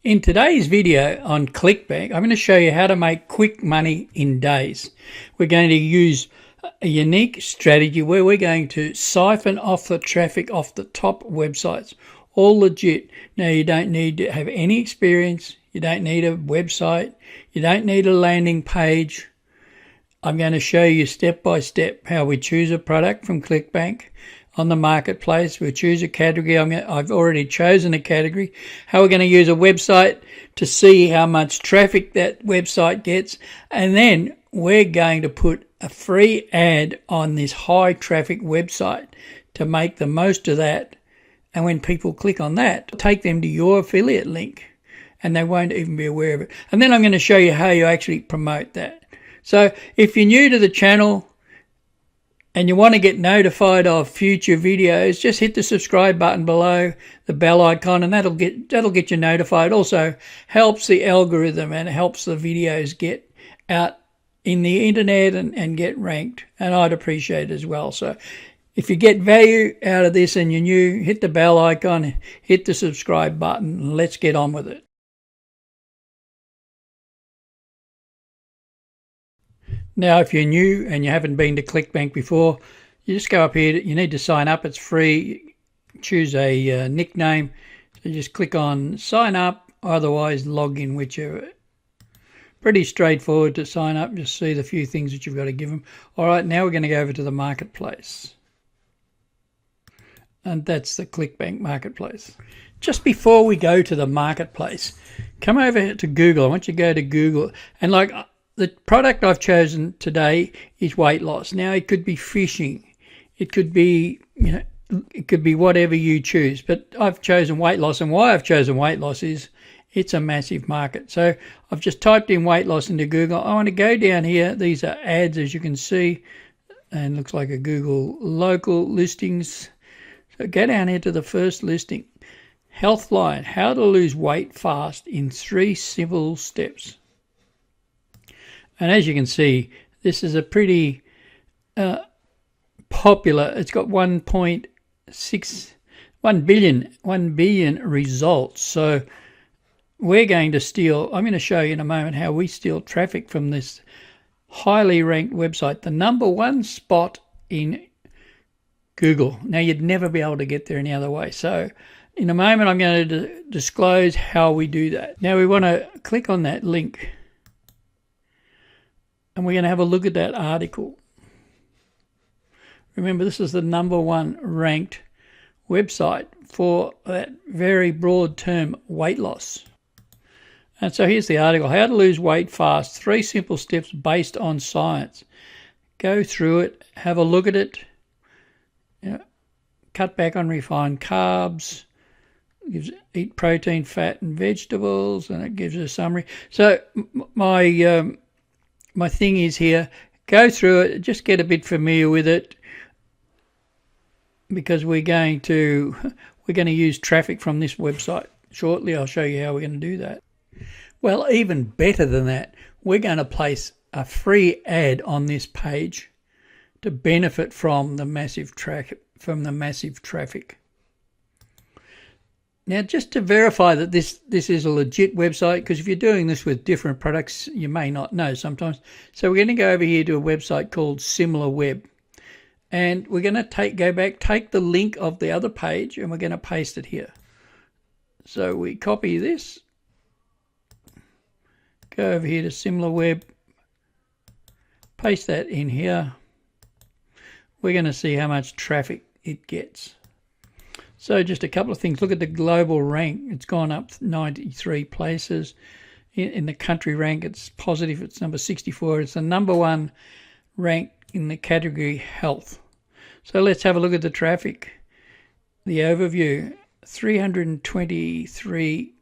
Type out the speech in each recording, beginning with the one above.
In today's video on Clickbank, I'm going to show you how to make quick money in days. We're going to use a unique strategy where we're going to siphon off the traffic off the top websites, all legit. Now, you don't need to have any experience. You don't need a website. You don't need a landing page. I'm going to show you step by step how we choose a product from Clickbank on the marketplace. We choose a category. I've already chosen a category. How we're going to use a website to see how much traffic that website gets. And then we're going to put a free ad on this high traffic website to make the most of that. And when people click on that, take them to your affiliate link and they won't even be aware of it. And then I'm going to show you how you actually promote that. So if you're new to the channel and you want to get notified of future videos, just hit the subscribe button below, the bell icon, and that'll get you notified. Also helps the algorithm and helps the videos get out in the internet and get ranked, and I'd appreciate it as well. So if you get value out of this and you're new, hit the bell icon, hit the subscribe button, and let's get on with it. Now, if you're new and you haven't been to Clickbank before, you just go up here. You need to sign up. It's free. Choose a nickname. So just click on sign up, otherwise log in, whichever. Pretty straightforward to sign up. Just see the few things that you've got to give them. All right, now we're going to go over to the marketplace. And that's the Clickbank Marketplace. Just before we go to the marketplace, come over to Google. I want you to go to Google and the product I've chosen today is weight loss. Now, it could be fishing. It could be, it could be whatever you choose. But I've chosen weight loss. And why I've chosen weight loss is it's a massive market. So I've just typed in weight loss into Google. I want to go down here. These are ads, as you can see. And looks like a Google local listings. So go down here to the first listing. Healthline, how to lose weight fast in 3 simple steps. And as you can see, this is a pretty popular. It's got 1 billion results. So we're going to steal. I'm going to show you in a moment how we steal traffic from this highly ranked website, the #1 spot in Google. Now, you'd never be able to get there any other way. So in a moment, I'm going to disclose how we do that. Now, we want to click on that link. And we're going to have a look at that article. Remember, this is the #1 ranked website for that very broad term, weight loss. And so here's the article, How to Lose Weight Fast, 3 Simple Steps Based on Science. Go through it, have a look at it, cut back on refined carbs, eat protein, fat and vegetables, and it gives a summary. So my thing is here, go through it, just get a bit familiar with it, because we're going to use traffic from this website. Shortly, I'll show you how we're going to do that. Well, even better than that, we're going to place a free ad on this page to benefit from the massive traffic. Now, just to verify that this is a legit website, because if you're doing this with different products, you may not know sometimes. So we're going to go over here to a website called SimilarWeb. And we're going to take the link of the other page, and we're going to paste it here. So we copy this, go over here to SimilarWeb, paste that in here. We're going to see how much traffic it gets. So just a couple of things. Look at the global rank. It's gone up 93 places. In the country rank, it's positive. It's number 64. It's the #1 rank in the category health. So let's have a look at the traffic. The overview, 323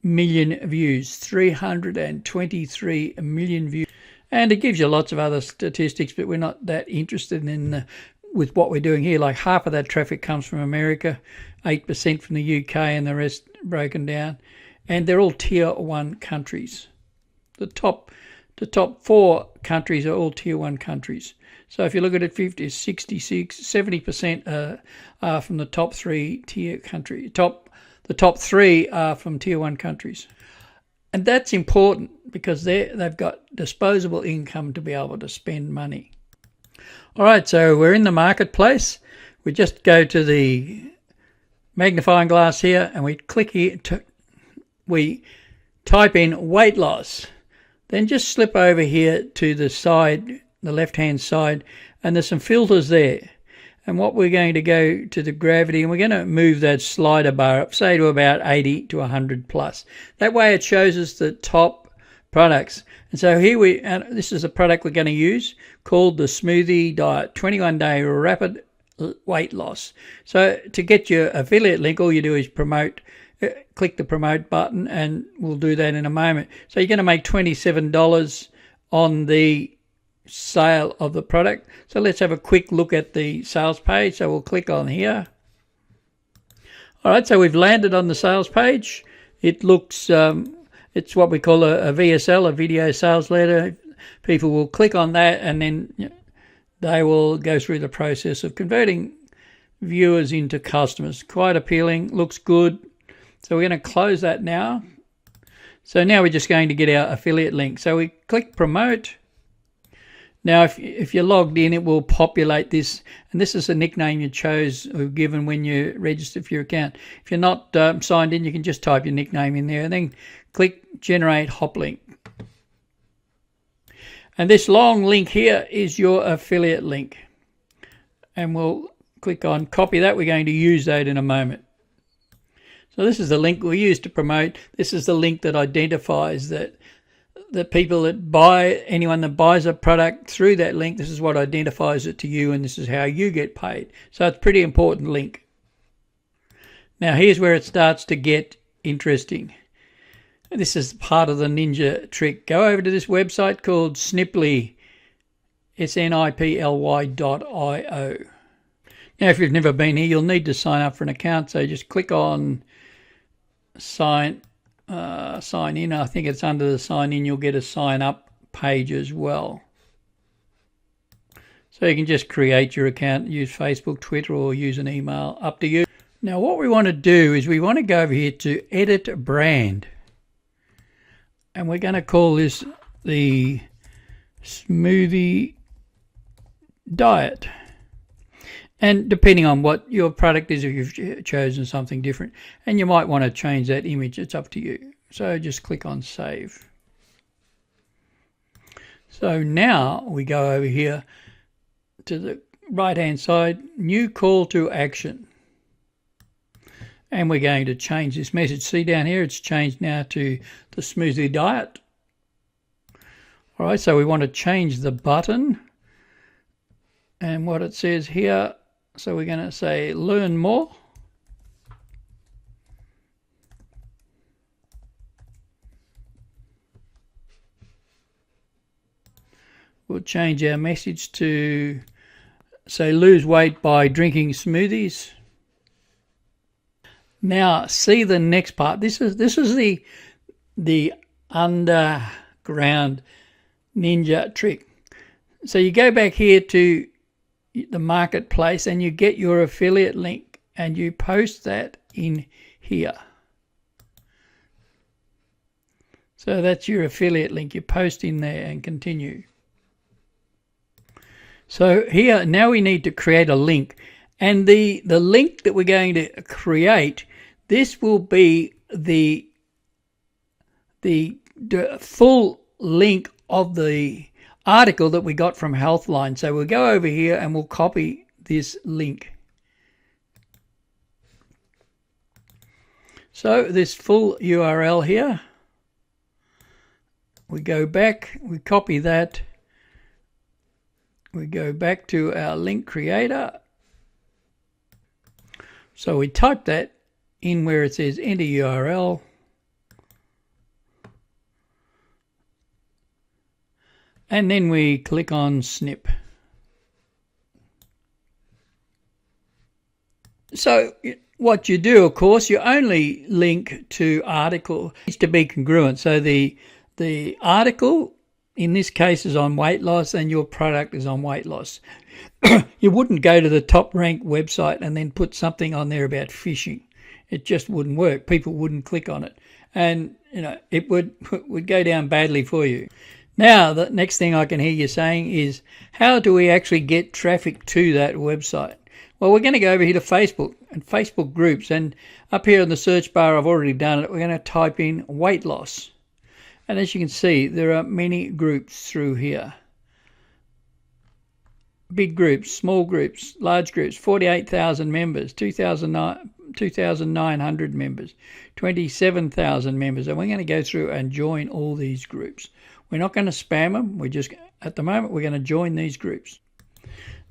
million views. 323 million views. And it gives you lots of other statistics, but we're not that interested in with what we're doing here. Like half of that traffic comes from America, 8% from the UK, and the rest broken down. And they're all tier 1 countries. The top 4 countries are all tier 1 countries. So if you look at it, 50, 66, 70% are from the top 3 tier country, top the top 3 are from tier 1 countries. And that's important because they've got disposable income to be able to spend money. All right, so we're in the marketplace. We just go to the magnifying glass here and we click here. We type in weight loss. Then just slip over here to the side, the left-hand side, and there's some filters there. And what we're going to go to the gravity, and we're going to move that slider bar up, say to about 80 to 100 plus. That way it shows us the top products. And so here this is a product we're going to use called the Smoothie Diet 21-Day Rapid Weight Loss. So to get your affiliate link, all you do is click the promote button, and we'll do that in a moment. So you're going to make $27 on the sale of the product. So let's have a quick look at the sales page. So we'll click on here. All right, so we've landed on the sales page. It looks, it's what we call a VSL, a video sales letter. People will click on that and then they will go through the process of converting viewers into customers. Quite appealing, looks good. So we're going to close that now. So now we're just going to get our affiliate link. So we click promote. Now, if you're logged in, it will populate this, and this is a nickname you chose or given when you registered for your account. If you're not signed in, you can just type your nickname in there and then click Generate Hop Link. And this long link here is your affiliate link. And we'll click on Copy that. We're going to use that in a moment. So this is the link we use to promote. This is the link that identifies that the people that buy, anyone that buys a product through that link, this is what identifies it to you, and this is how you get paid. So it's a pretty important link. Now here's where it starts to get interesting. This is part of the ninja trick. Go over to this website called Sniply, sniply.io. Now if you've never been here, you'll need to sign up for an account, so just click on sign in. I think it's under the sign in. You'll get a sign up page as well. So you can just create your account, use Facebook, Twitter, or use an email, up to you. Now what we want to do is we want to go over here to edit brand. And we're going to call this the Smoothie Diet. And depending on what your product is, if you've chosen something different, and you might want to change that image, it's up to you. So just click on Save. So now we go over here to the right-hand side, New Call to Action. And we're going to change this message. See down here, it's changed now to the Smoothie Diet. All right, so we want to change the button. And what it says here, so we're going to say learn more. We'll change our message to say lose weight by drinking smoothies. Now see the next part. This is the underground ninja trick. So you go back here to the marketplace and you get your affiliate link and you post that in here. So that's your affiliate link. You post in there and continue. So here now we need to create a link, and the link that we're going to create, this will be the full link of the article that we got from Healthline. So we'll go over here and we'll copy this link. So this full URL here, we go back, we copy that, we go back to our link creator. So we type that in where it says enter URL. And then we click on snip. So what you do, of course, you only link to article. It needs to be congruent. So the article in this case is on weight loss and your product is on weight loss. You wouldn't go to the top ranked website and then put something on there about fishing. It just wouldn't work. People wouldn't click on it, and it would go down badly for you. Now, the next thing I can hear you saying is, how do we actually get traffic to that website? Well, we're going to go over here to Facebook and Facebook groups, and up here in the search bar, I've already done it. We're going to type in weight loss, and as you can see, there are many groups through here. Big groups, small groups, large groups, 48,000 members, 2,900 members, 27,000 members. And we're going to go through and join all these groups. We're not going to spam them. At the moment, we're going to join these groups.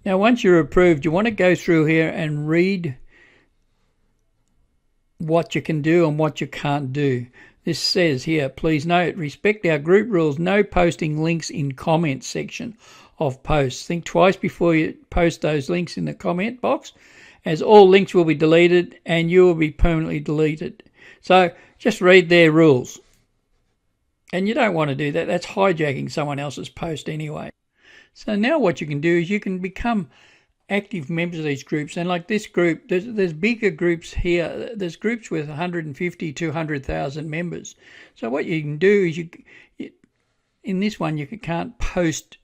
Now, once you're approved, you want to go through here and read what you can do and what you can't do. This says here, please note, respect our group rules, no posting links in comments section of posts. Think twice before you post those links in the comment box, as all links will be deleted and you will be permanently deleted. So just read their rules. And you don't want to do that. That's hijacking someone else's post anyway. So now what you can do is you can become active members of these groups. And like this group, there's bigger groups here. There's groups with 150, 200,000 members. So what you can do is in this one, you can't post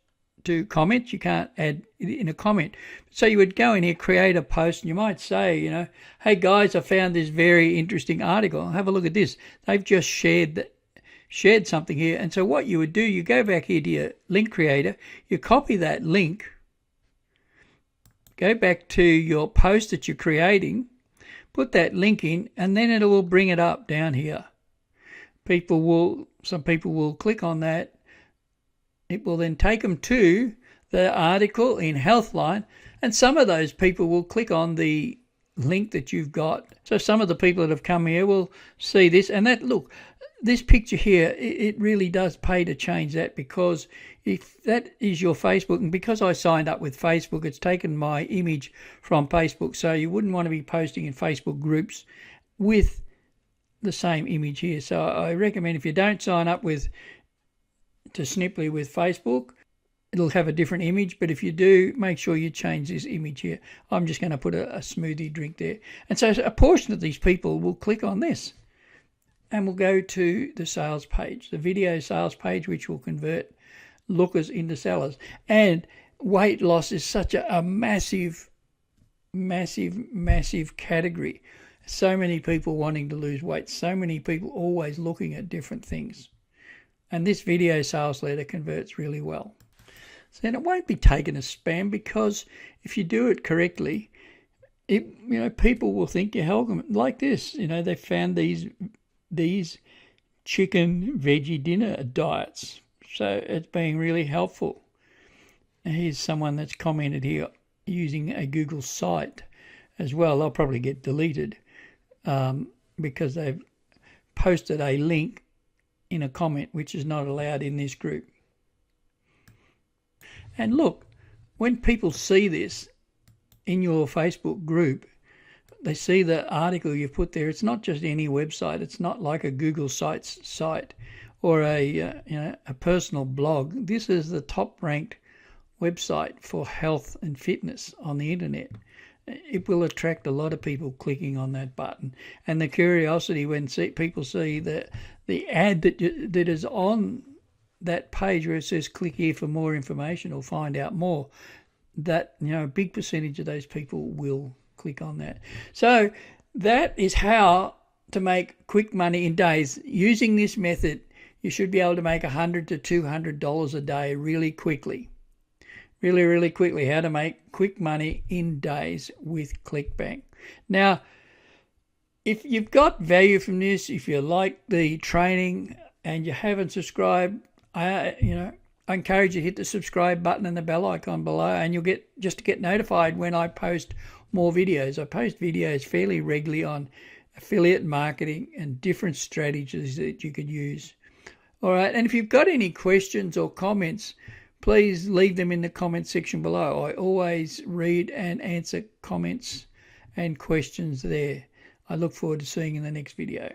to comments. You can't add in a comment. So you would go in here, create a post, and you might say, hey guys, I found this very interesting article. Have a look at this. They've just shared something here. And so what you would do, you go back here to your link creator, you copy that link, go back to your post that you're creating, put that link in, and then it will bring it up down here. Some people will click on that. It will then take them to the article in Healthline, and some of those people will click on the link that you've got. So some of the people that have come here will see this, and look, this picture here, it really does pay to change that, because if that is your Facebook, and because I signed up with Facebook, it's taken my image from Facebook, so you wouldn't want to be posting in Facebook groups with the same image here. So I recommend, if you don't sign up to Snipply with Facebook, it'll have a different image, but if you do, make sure you change this image here. I'm just going to put a smoothie drink there. And so a portion of these people will click on this and will go to the sales page, the video sales page, which will convert lookers into sellers. And weight loss is such a massive, massive, massive category. So many people wanting to lose weight, so many people always looking at different things. And this video sales letter converts really well. So then it won't be taken as spam, because if you do it correctly, people will think you're helping them. Like this, they found these chicken veggie dinner diets. So it's being really helpful. And here's someone that's commented here using a Google site as well. They'll probably get deleted because they've posted a link in a comment, which is not allowed in this group. And look, when people see this in your Facebook group, they see the article you've put there. It's not just any website. It's not like a Google Sites site or a personal blog. This is the top-ranked website for health and fitness on the internet. It will attract a lot of people clicking on that button. And the curiosity when people see the ad that is on that page where it says click here for more information or find out more, that a big percentage of those people will click on that. So that is how to make quick money in days. Using this method, you should be able to make $100 to $200 a day really quickly. Really, really quickly. How to make quick money in days with Clickbank. Now, if you've got value from this, if you like the training and you haven't subscribed, I encourage you to hit the subscribe button and the bell icon below, and you'll get notified when I post more videos. I post videos fairly regularly on affiliate marketing and different strategies that you could use. All right, and if you've got any questions or comments, please leave them in the comment section below. I always read and answer comments and questions there. I look forward to seeing you in the next video.